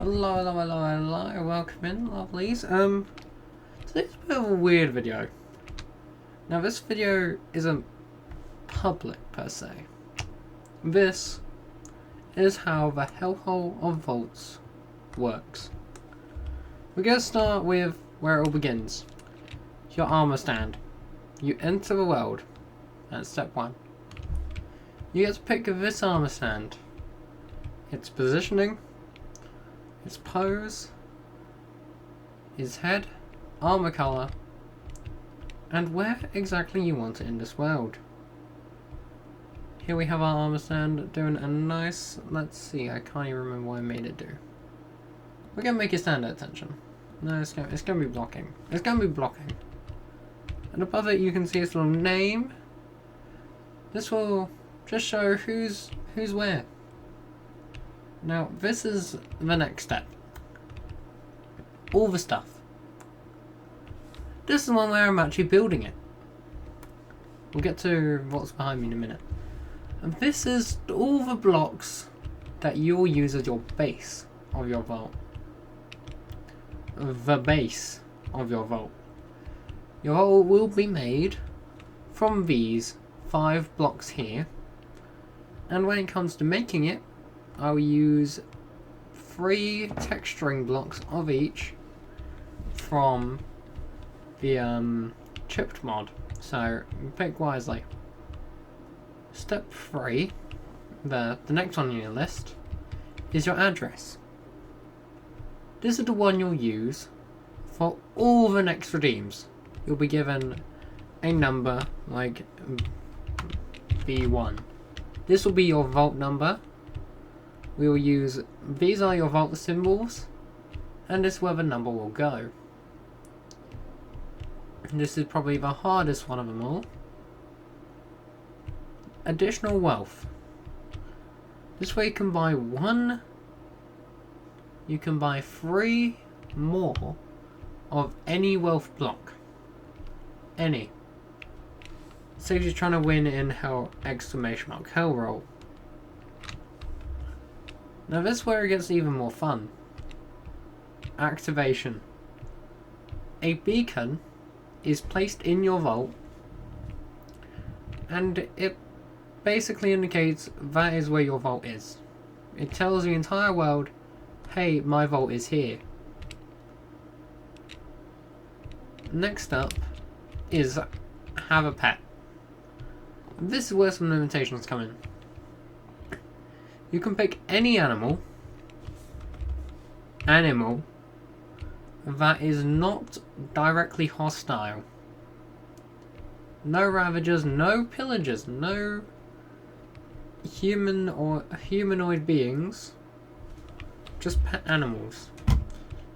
Hello, welcome in, lovelies. Today's a bit of a weird video. Now, this video isn't public, per se. This is how the Hellhole of Vaults works. We're gonna start with where it all begins. Your armor stand. You enter the world. That's step one. You get to pick this armor stand. Its positioning, its pose, his head, armor color, and where exactly you want it in this world. Here we have our armor stand doing a nice, let's see, I can't even remember what I made it do. We're gonna make it stand at attention. No, it's gonna be blocking. It's gonna be blocking. And above it you can see its little name. This will just show who's where. Now, this is the next step. All the stuff. This is the one where I'm actually building it. We'll get to what's behind me in a minute. And this is all the blocks that you'll use as your base of your vault. The base of your vault. Your vault will be made from these 5 blocks here. And when it comes to making it, I'll use 3 texturing blocks of each from the chipped mod. So pick wisely. Step 3, the next one on your list, is your address. This is the one you'll use for all the next redeems. You'll be given a number like B1. This will be your vault number. We will use, these are your vault symbols, and this is where the number will go. And this is probably the hardest one of them all. Additional wealth. This way you can buy 3 more of any wealth block. Any. Say you're trying to win in hell, hell roll. Now this is where it gets even more fun. Activation. A beacon is placed in your vault, and it basically indicates that is where your vault is. It tells the entire world, hey, my vault is here. Next up is have a pet. This is where some limitations come in. You can pick any animal that is not directly hostile. No ravagers, no pillagers, no human or humanoid beings. Just pet animals.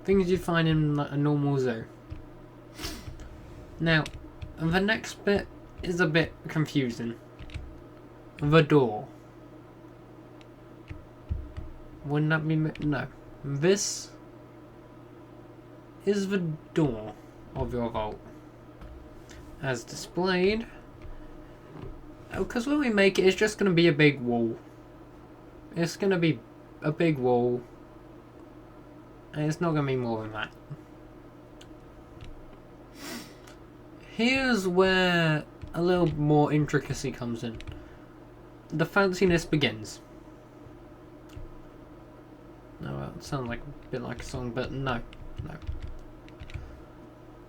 Things you'd find in a normal zoo. Now, the next bit is a bit confusing. The door. Wouldn't that be... no. This is the door of your vault. As displayed. Because when we make it, it's just going to be a big wall. It's going to be a big wall. And it's not going to be more than that. Here's where a little more intricacy comes in. The fanciness begins. No, it sounds like a bit like a song, but no.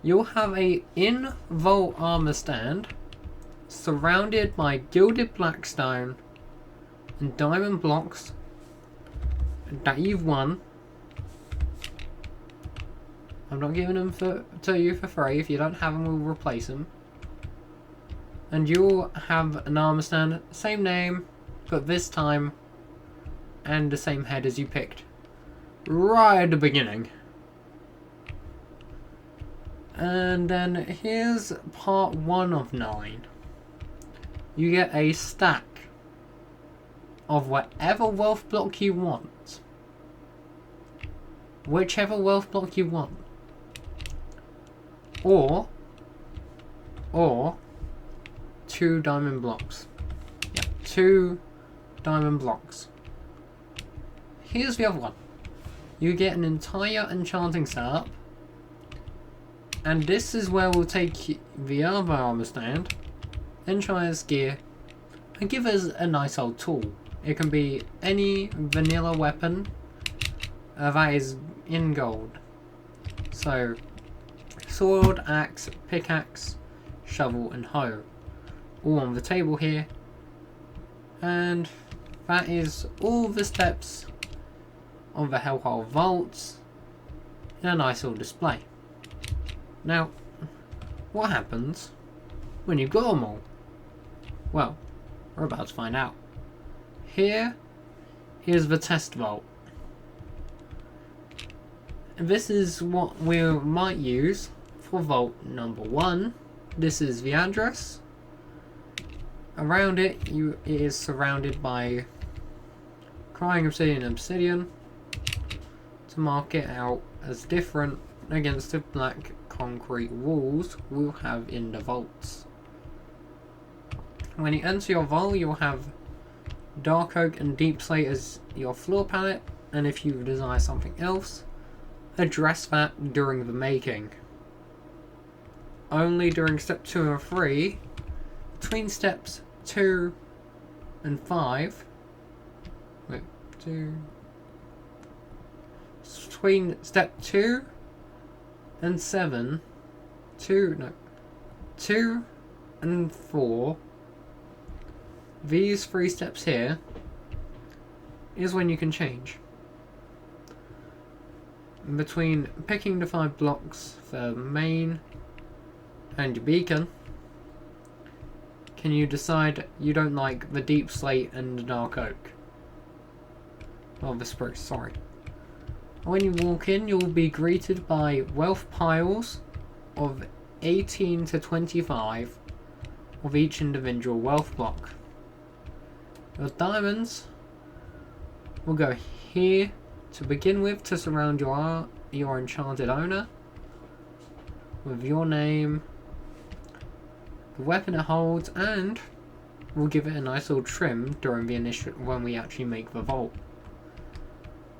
You'll have a in-vault armor stand surrounded by gilded blackstone and diamond blocks that you've won. I'm not giving them to you for free. If you don't have them, we'll replace them. And you'll have an armor stand, same name, but this time, and the same head as you picked right at the beginning. And then here's part 1 of 9. You get a stack of whatever wealth block you want. Whichever wealth block you want. Or 2 diamond blocks. Yeah, 2 diamond blocks. Here's the other one. you get an entire enchanting setup. And this is where we'll take the other armor stand, Enchanter's gear, and give us a nice old tool. It can be any vanilla weapon that is in gold. So, sword, axe, pickaxe, shovel and hoe. All on the table here. And that is all the steps of the Hellhole of Vaults in a nice little display. Now, what happens when you've got them all? Well, we're about to find out. Here is the test vault. And this is what we might use for vault number 1. This is the address. Around it, it is surrounded by crying obsidian to mark it out as different against the black concrete walls we'll have in the vaults. When you enter your vault, you'll have dark oak and deep slate as your floor palette, and if you desire something else, address that during the making. Only during step 2 and 3, between steps 2 and 5, between step 2 and 7, 2 and 4, these 3 steps here is when you can change. Between picking the 5 blocks for main and your beacon, can you decide you don't like the deep slate and the dark oak? Oh, the spruce, sorry. When you walk in, you'll be greeted by wealth piles of 18 to 25 of each individual wealth block. Your diamonds will go here to begin with to surround your enchanted owner with your name, the weapon it holds, and we'll give it a nice little trim during the initial when we actually make the vault.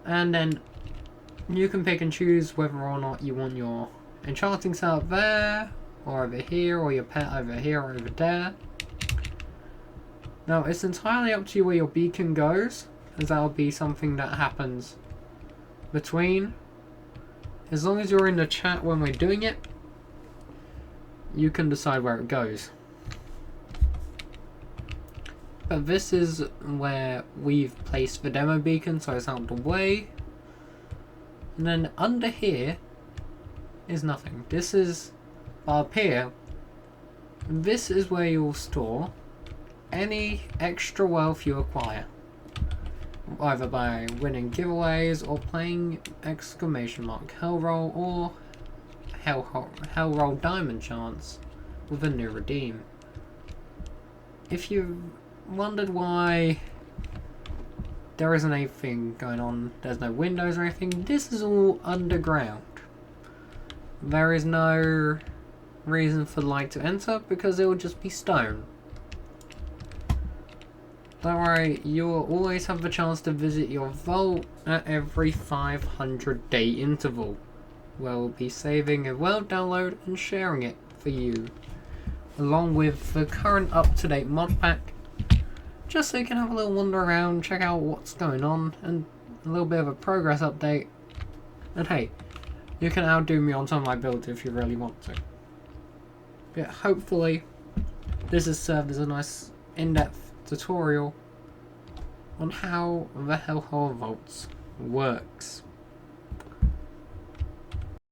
And then you can pick and choose whether or not you want your enchanting setup there, or over here, or your pet over here, or over there. Now, it's entirely up to you where your beacon goes, as that'll be something that happens between. As long as you're in the chat when we're doing it, you can decide where it goes. But this is where we've placed the demo beacon, so it's out of the way. And then under here is nothing. This is up here. This is where you'll store any extra wealth you acquire, either by winning giveaways or playing !Hellroll or Hellroll Diamond Chance with a new redeem. If you've wondered why there isn't anything going on, there's no windows or anything, this is all underground. There is no reason for light to enter because it will just be stone. Don't worry, you'll always have the chance to visit your vault at every 500 day interval. We'll be saving a world download and sharing it for you, along with the current up-to-date mod pack, just so you can have a little wander around, check out what's going on, and a little bit of a progress update. And hey, you can outdo me on some of my builds if you really want to. But hopefully, this has served as a nice in-depth tutorial on how the Hellhole of Vaults works.